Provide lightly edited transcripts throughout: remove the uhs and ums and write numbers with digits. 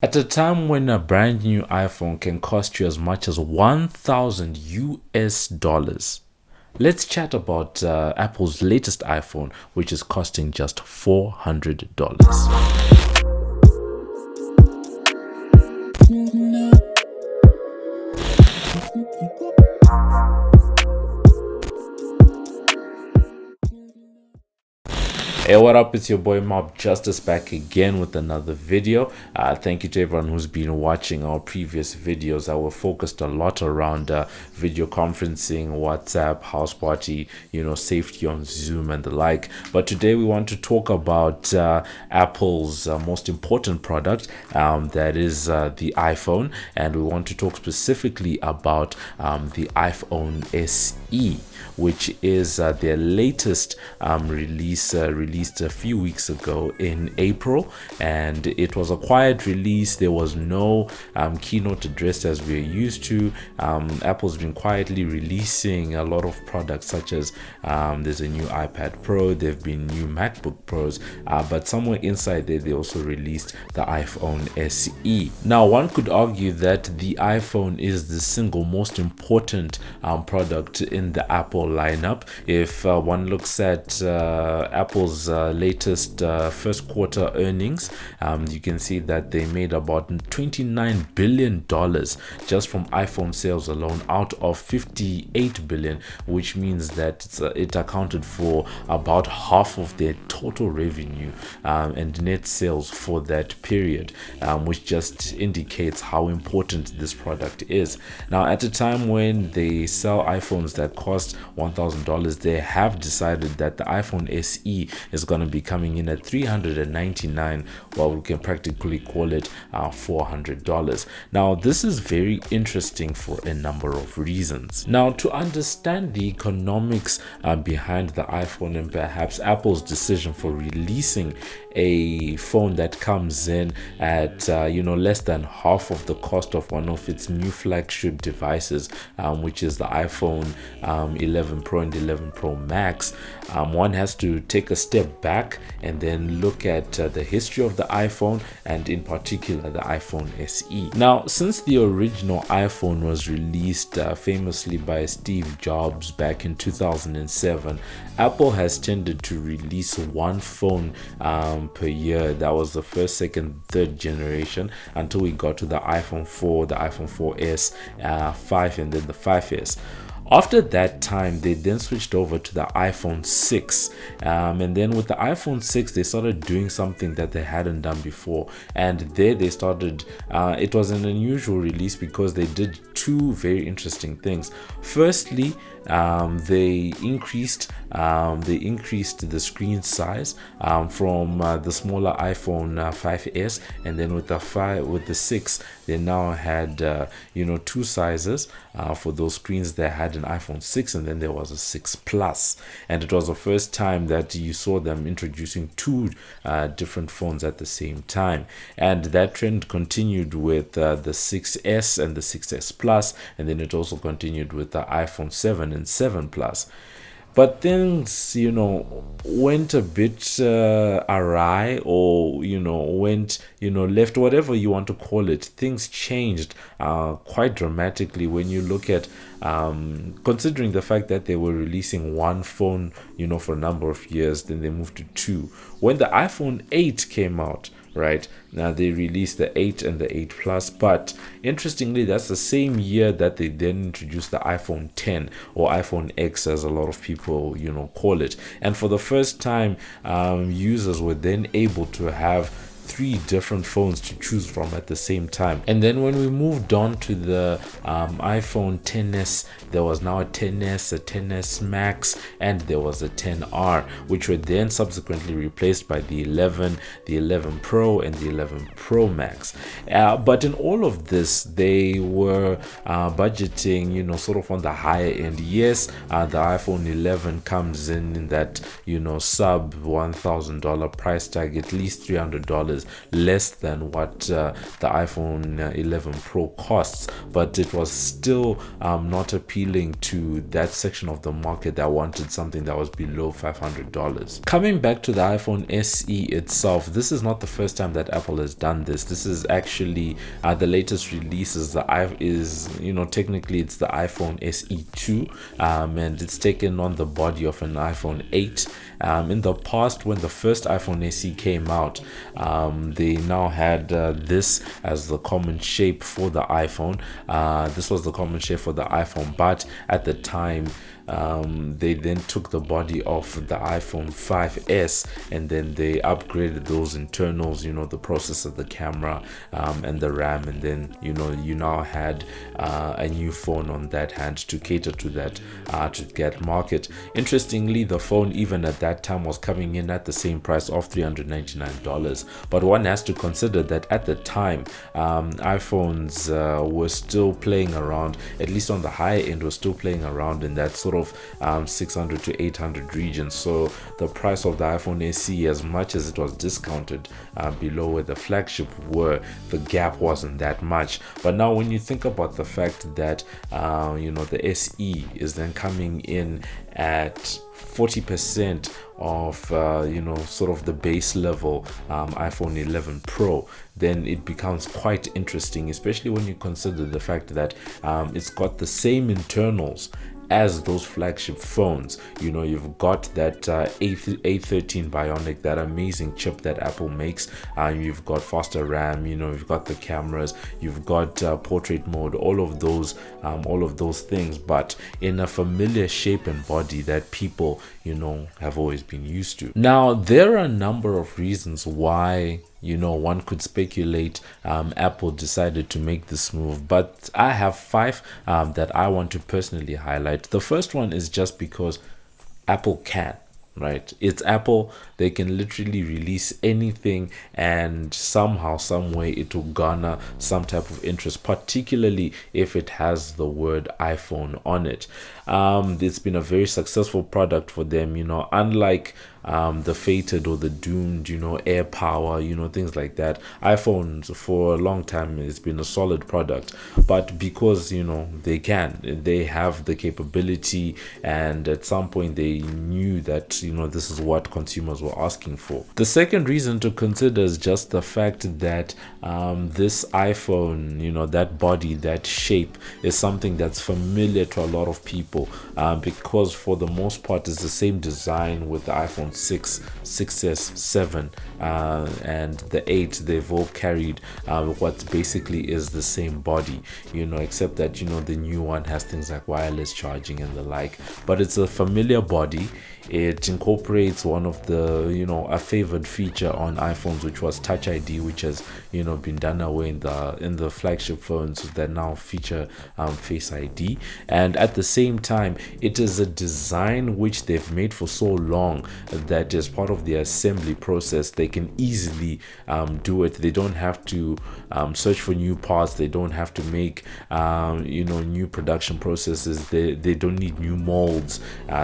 At a time when a brand new iPhone can cost you as much as 1,000 US dollars, let's chat about Apple's latest iPhone, which is costing just $400. Hey, what up? It's your boy MobbJustice back again with another video. Thank you to everyone who's been watching our previous videos that were focused a lot around video conferencing, WhatsApp, house party, safety on Zoom and the like. But today we want to talk about Apple's most important product, that is the iPhone, and we want to talk specifically about the iPhone SE, which is their latest released a few weeks ago in April, and it was a quiet release. There was no keynote address as we're used to. Apple's been quietly releasing a lot of products, such as there's a new iPad Pro, there have been new MacBook Pros, but somewhere inside there they also released the iPhone SE. Now, one could argue that the iPhone is the single most important product in the Apple lineup. If one looks at Apple's latest first quarter earnings, you can see that they made about $29 billion just from iPhone sales alone out of $58 billion, which means that it accounted for about half of their total revenue and net sales for that period, which just indicates how important this product is. Now, at a time when they sell iPhones that cost $1,000, they have decided that the iPhone SE is going to be coming in at $399. Well, we can practically call it $400. Now, this is very interesting for a number of reasons. Now, to understand the economics behind the iPhone and perhaps Apple's decision for releasing a phone that comes in at less than half of the cost of one of its new flagship devices, which is the iPhone 11 Pro and 11 Pro Max, one has to take a step back and then look at the history of the iPhone, and in particular the iPhone SE. Now, since the original iPhone was released famously by Steve Jobs back in 2007, Apple has tended to release one phone per year. That was the first, second, third generation until we got to the iPhone 4, the iPhone 4S, 5, and then the 5S. After that time, they then switched over to the iPhone 6, and then with the iPhone 6 they started doing something that they hadn't done before, and there they started it was an unusual release because they did two very interesting things. Firstly, they increased the screen size from the smaller iPhone 5S, and then with the 6 they now had two sizes for those screens. They had an iPhone 6, and then there was a 6 Plus, and it was the first time that you saw them introducing two different phones at the same time, and that trend continued with the 6S and the 6S Plus, and then it also continued with the iPhone 7 and 7 Plus. But things, went a bit awry, or, went, left, whatever you want to call it. Things changed quite dramatically when you look at, considering the fact that they were releasing one phone, for a number of years, then they moved to two. When the iPhone 8 came out, right now, they released the 8 and the 8 Plus, but interestingly, that's the same year that they then introduced the iPhone 10, or iPhone X as a lot of people call it, and for the first time users were then able to have three different phones to choose from at the same time. And then when we moved on to the iPhone XS, there was now a XS, a XS Max, and there was a XR, which were then subsequently replaced by the 11, the 11 Pro, and the 11 Pro Max. But in all of this, they were budgeting, sort of on the higher end. Yes, the iPhone 11 comes in that, sub $1,000 price tag, at least $300. less than what the iPhone 11 Pro costs, but it was still not appealing to that section of the market that wanted something that was below $500. Coming back to the iPhone SE itself, this is not the first time that Apple has done this. This is actually the latest release is technically it's the iPhone SE 2, and it's taken on the body of an iPhone 8. In the past, when the first iPhone SE came out, they now had this as the common shape for the iPhone. This was the common shape for the iPhone, but at the time, they then took the body of the iPhone 5S and then they upgraded those internals, the processor, the camera, and the RAM, and then you now had a new phone on that hand to cater to that target market. Interestingly, the phone even at that time was coming in at the same price of $399, but one has to consider that at the time iPhones were still playing around, at least on the high end, were still playing around in that sort of 600 to 800 region. So the price of the iPhone SE, as much as it was discounted below where the flagship were, the gap wasn't that much. But now when you think about the fact that the SE is then coming in at 40% of sort of the base level iPhone 11 Pro, then it becomes quite interesting, especially when you consider the fact that it's got the same internals as those flagship phones. You've got that A13 Bionic, that amazing chip that Apple makes. You've got faster RAM, you've got the cameras, you've got portrait mode, all of those things, but in a familiar shape and body that people have always been used to. Now, there are a number of reasons why one could speculate Apple decided to make this move, but I have 5 that I want to personally highlight. The first one is just because Apple can. Right, it's Apple. They can literally release anything and somehow, some way, it will garner some type of interest, particularly if it has the word iPhone on it. It's been a very successful product for them, unlike the fated or the doomed, Air Power, things like that. iPhones for a long time has been a solid product, but because they have the capability, and at some point they knew that this is what consumers were asking for. The second reason to consider is just the fact that this iPhone, that body, that shape is something that's familiar to a lot of people, because for the most part it's the same design with the iPhone 6, 6S, 7, and the 8. They've all carried what basically is the same body, except that the new one has things like wireless charging and the like, but it's a familiar body. It incorporates one of the a favored feature on iPhones, which was Touch ID, which has been done away in the flagship phones that now feature Face ID. And at the same time, it is a design which they've made for so long that as part of the assembly process they can easily do it. They don't have to search for new parts. They don't have to make new production processes. They don't need new molds.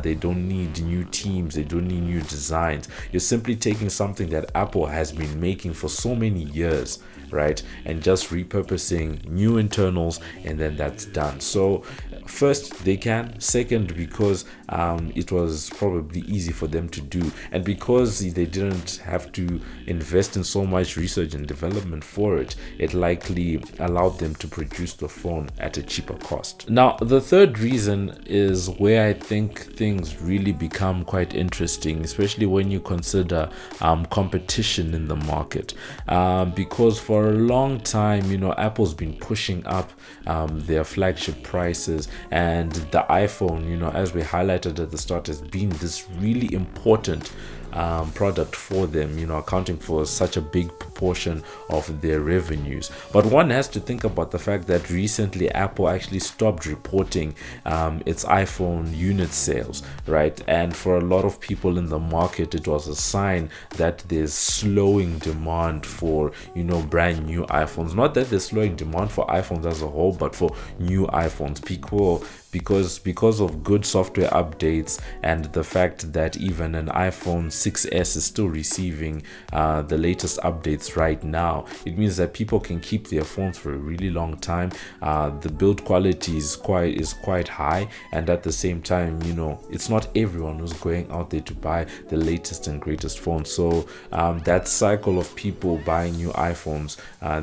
They don't need new teams. They don't need new designs. You're simply taking something that Apple has been making for so many years, right, and just repurposing new internals, and then that's done. So first, they can. Second, because it was probably easy for them to do, and because they didn't have to invest in so much research and development for it, it likely allowed them to produce the phone at a cheaper cost. Now, the third reason is where I think things really become quite interesting, especially when you consider competition in the market, because for a long time, Apple's been pushing up their flagship prices, and the iPhone, as we highlighted at the start, has been this really important product for them, accounting for such a big proportion of their revenues. But one has to think about the fact that recently Apple actually stopped reporting its iPhone unit sales, right? And for a lot of people in the market, it was a sign that there's slowing demand for brand new iPhones. Not that there's slowing demand for iPhones as a whole, but for new iPhones. Because of good software updates and the fact that even an iPhone 6S is still receiving the latest updates right now, it means that people can keep their phones for a really long time. The build quality is quite high, and at the same time, it's not everyone who's going out there to buy the latest and greatest phone. So that cycle of people buying new iPhones,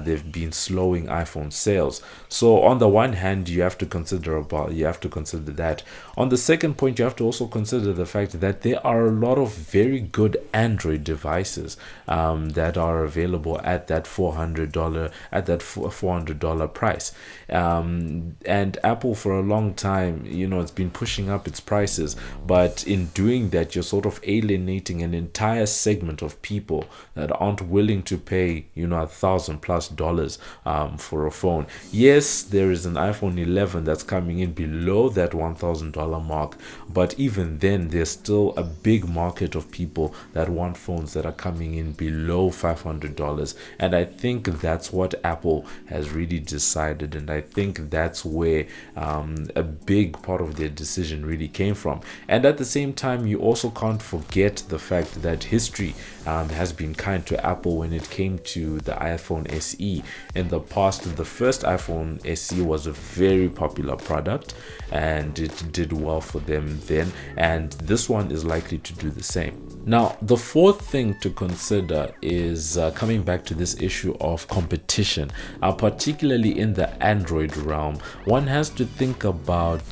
they've been slowing iPhone sales. So on the one hand, you have to consider that. On the second point, you have to also consider the fact that there are a lot of very good Android devices that are available at that $400 price. And Apple for a long time, it's been pushing up its prices, but in doing that, you're sort of alienating an entire segment of people that aren't willing to pay $1,000+ for a phone. Yes, there is an iPhone 11 that's coming in below that $1,000 mark, but even then there's still a big market of people that want phones that are coming in below $500. And I think that's what Apple has really decided, and I think that's where a big part of their decision really came from. And at the same time, you also can't forget the fact that history has been kind to Apple when it came to the iPhone SE. In the past, the first iPhone SE was a very popular product and it did well for them then, and this one is likely to do the same. Now, the fourth thing to consider is coming back to this issue of competition, particularly in the Android realm. One has to think about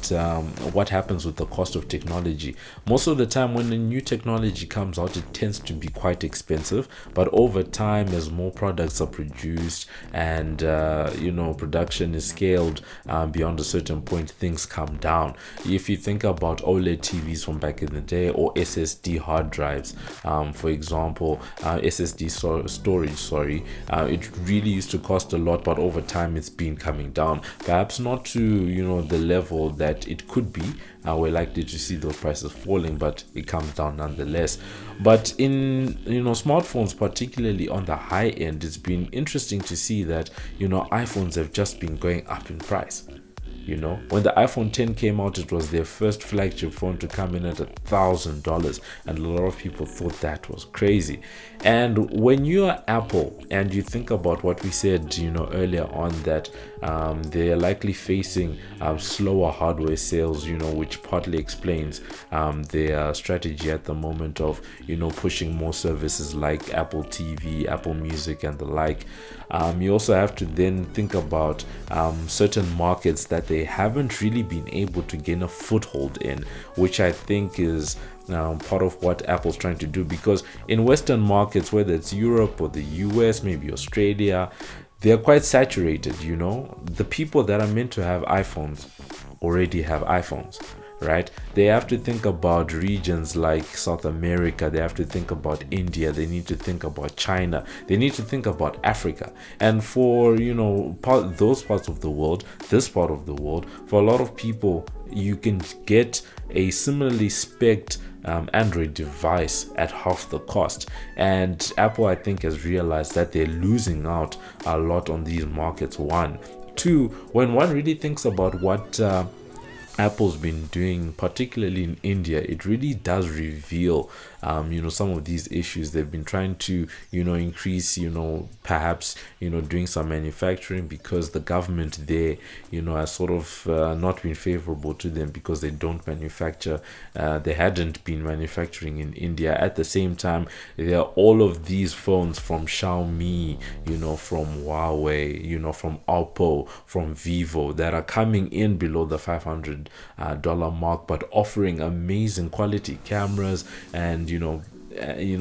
what happens with the cost of technology. Most of the time when a new technology comes out, it tends to be quite expensive, but over time, as more products are produced and production is scaled beyond a certain point, things come down. If you think about OLED TVs from back in the day, or SSD hard drives, for example, SSD storage, it really used to cost a lot, but over time it's been coming down, perhaps not to the level that it could be. We're likely to see those prices falling, but it comes down nonetheless. But in smartphones, particularly on the high end, it's been interesting to see that iPhones have just been going up in price. When the iPhone 10 came out, it was their first flagship phone to come in at $1,000, and a lot of people thought that was crazy. And when you are Apple and you think about what we said earlier on, that they are likely facing slower hardware sales, which partly explains their strategy at the moment of pushing more services like Apple TV, Apple Music, and the like. You also have to then think about certain markets that they haven't really been able to gain a foothold in, which I think is part of what Apple's trying to do, because in Western markets, whether it's Europe or the US, maybe Australia, they're quite saturated. The people that are meant to have iPhones already have iPhones, right? They have to think about regions like South America, they have to think about India, they need to think about China, they need to think about Africa. And for those parts of the world, this part of the world, for a lot of people, you can get a similarly spec'd Android device at half the cost. And Apple, I think, has realized that they're losing out a lot on these markets. One. Two, when one really thinks about what Apple's been doing, particularly in India, it really does reveal some of these issues. They've been trying to increase perhaps doing some manufacturing, because the government there has sort of not been favorable to them because they don't manufacture. They hadn't been manufacturing in India. At the same time, there are all of these phones from Xiaomi, from Huawei, from Oppo, from Vivo, that are coming in below the $500 mark, but offering amazing quality cameras and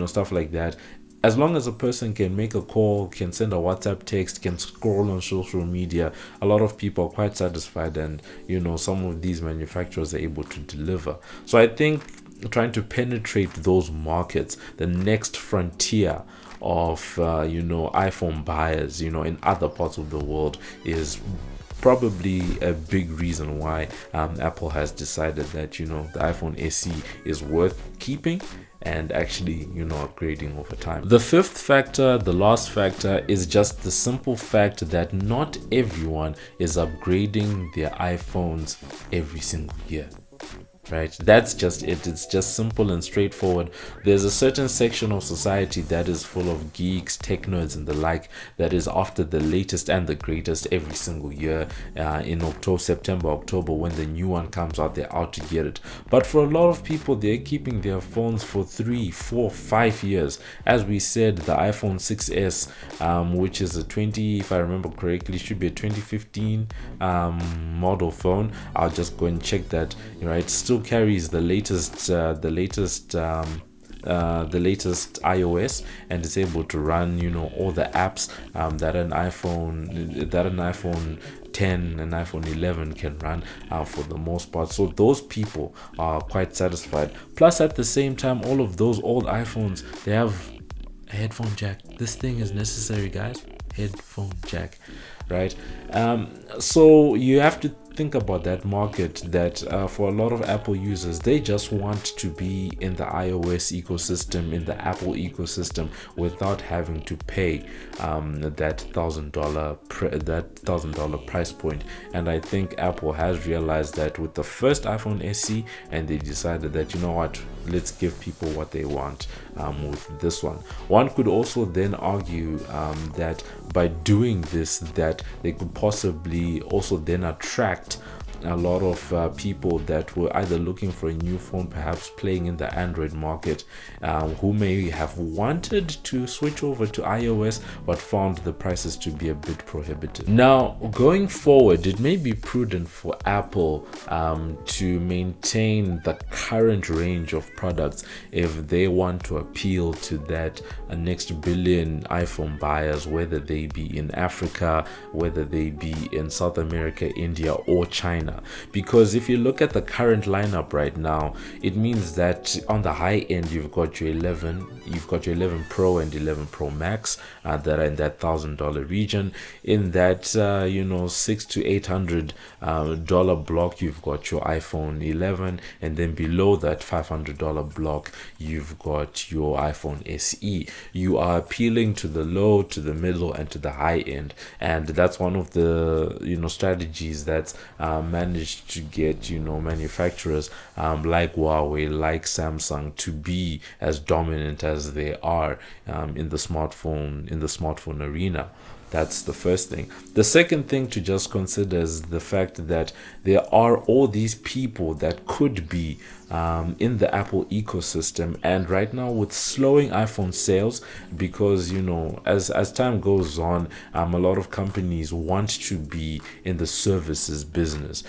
stuff like that. As long as a person can make a call, can send a WhatsApp text, can scroll on social media, a lot of people are quite satisfied, and some of these manufacturers are able to deliver. So I think trying to penetrate those markets, the next frontier of iPhone buyers in other parts of the world, is probably a big reason why Apple has decided that the iPhone SE is worth keeping and actually upgrading over time. The fifth factor, the last factor, is just the simple fact that not everyone is upgrading their iPhones every single year. right? That's just it. It's just simple and straightforward. There's a certain section of society that is full of geeks, tech nerds, and the like, that is after the latest and the greatest every single year. In September, October, when the new one comes out, they're out to get it. But for a lot of people, they're keeping their phones for 3, 4, 5 years. As we said, the iPhone 6s, which is a 20, if I remember correctly, should be a 2015 model phone. I'll just go and check that. It still carries the latest iOS, and it's able to run all the apps that an iPhone 10 and iPhone 11 can run for the most part. So those people are quite satisfied. Plus, at the same time, all of those old iPhones, they have a headphone jack. This thing is necessary, guys. Headphone jack, right? So you have to think about that market, that for a lot of Apple users, they just want to be in the iOS ecosystem, in the Apple ecosystem, without having to pay that $1,000 price point. And I think Apple has realized that with the first iPhone SE, and they decided that, let's give people what they want with this one. One could also then argue that by doing this, that they could possibly also then attract a lot of people that were either looking for a new phone, perhaps playing in the Android market, who may have wanted to switch over to iOS but found the prices to be a bit prohibitive. Now, going forward, it may be prudent for Apple to maintain the current range of products if they want to appeal to that next billion iPhone buyers, whether they be in Africa, whether they be in South America, India, or China. Because if you look at the current lineup right now, it means that on the high end, you've got your 11 Pro and 11 Pro Max that are in that $1,000 region. In that $600 to $800 block, you've got your iPhone 11, and then below that $500 block, you've got your iPhone SE. You are appealing to the low, to the middle, and to the high end, and that's one of the strategies that's managed to get manufacturers like Huawei, like Samsung, to be as dominant as they are in the smartphone arena. That's the first thing. The second thing to just consider is the fact that there are all these people that could be in the Apple ecosystem, and right now with slowing iPhone sales, because as time goes on, a lot of companies want to be in the services business.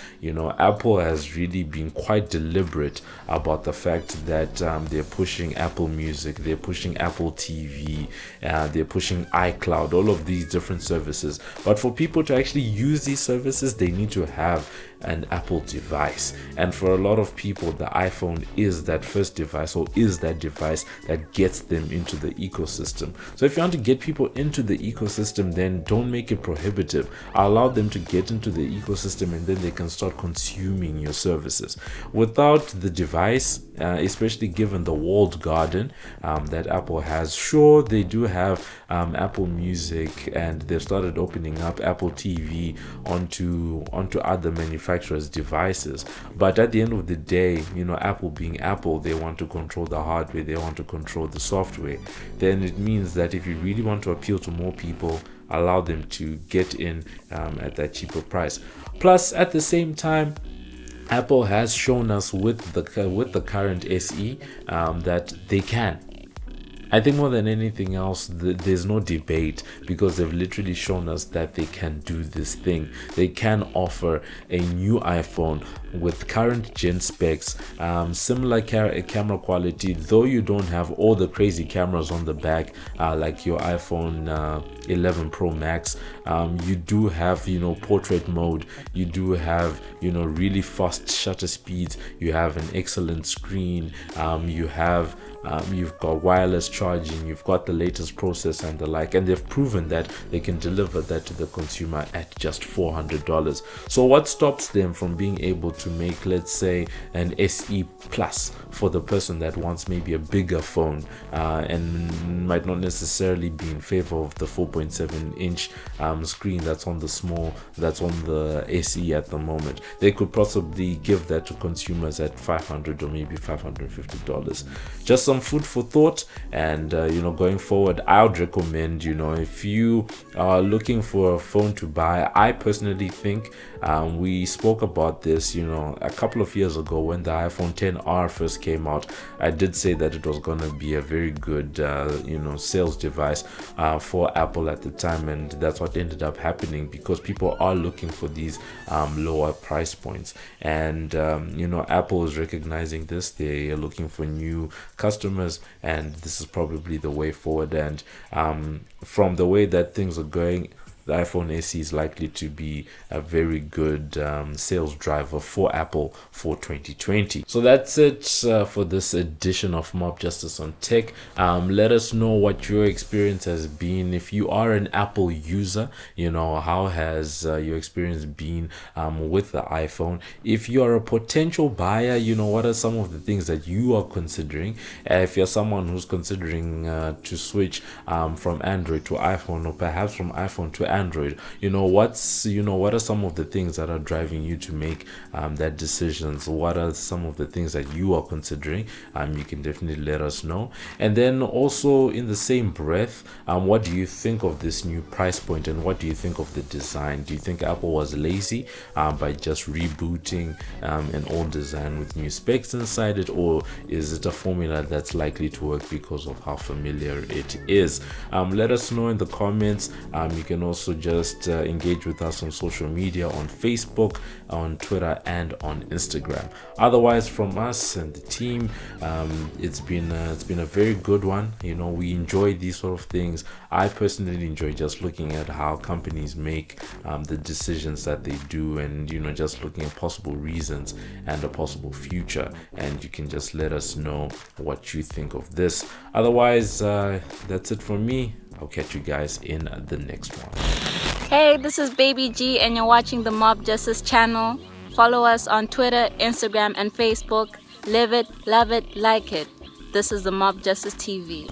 Apple has really been quite deliberate about the fact that they're pushing Apple Music, they're pushing Apple TV, they're pushing iCloud, all of these different services. But for people to actually use these services, they need to have an Apple device, and for a lot of people, the iPhone is that first device, or is that device that gets them into the ecosystem. So if you want to get people into the ecosystem, then don't make it prohibitive. Allow them to get into the ecosystem, and then they can start consuming your services. Without the device, especially given the walled garden that Apple has, sure, they do have Apple Music, and they've started opening up Apple TV onto other manufacturers' devices, but at the end of the day, Apple being Apple, they want to control the hardware, they want to control the software. Then it means that if you really want to appeal to more people, allow them to get in at that cheaper price. Plus, at the same time, Apple has shown us with the current SE that they can. I think more than anything else, there's no debate, because they've literally shown us that they can do this thing. They can offer a new iPhone with current gen specs, similar camera quality, though you don't have all the crazy cameras on the back like your iPhone 11 Pro Max. You do have portrait mode, you do have really fast shutter speeds, you have an excellent screen, you've got wireless charging charging, you've got the latest process and the like, and they've proven that they can deliver that to the consumer at just $400. So what stops them from being able to make, let's say, an SE Plus for the person that wants maybe a bigger phone and might not necessarily be in favor of the 4.7-inch screen that's on the SE at the moment? They could possibly give that to consumers at $500 or maybe $550. Just some food for thought. And going forward, I would recommend, if you are looking for a phone to buy, I personally think we spoke about this a couple of years ago when the iPhone XR first came out. I did say that it was going to be a very good sales device for Apple at the time, and that's what ended up happening, because people are looking for these lower price points. And Apple is recognizing this. They are looking for new customers, and this is probably the way forward. And from the way that things are going, the iPhone SE is likely to be a very good sales driver for Apple for 2020. So that's it for this edition of Mob Justice on Tech. Let us know what your experience has been. If you are an Apple user, how has your experience been with the iPhone? If you are a potential buyer, what are some of the things that you are considering? If you're someone who's considering to switch from Android to iPhone, or perhaps from iPhone to Android, what are some of the things that are driving you to make that decisions? What are some of the things that you are considering? You can definitely let us know. And then also, in the same breath, what do you think of this new price point, and what do you think of the design? Do you think Apple was lazy by just rebooting an old design with new specs inside it, or is it a formula that's likely to work because of how familiar it is? Let us know in the comments. You can also just engage with us on social media, on Facebook, on Twitter, and on Instagram. Otherwise, from us and the team, it's been a very good one. We enjoy these sort of things. I personally enjoy just looking at how companies make the decisions that they do, and just looking at possible reasons and a possible future. And you can just let us know what you think of this. Otherwise, that's it from me. I'll catch you guys in the next one. Hey, this is Baby G, and you're watching the Mob Justice channel. Follow us on Twitter, Instagram, and Facebook. Live it, love it, like it. This is the Mob Justice TV.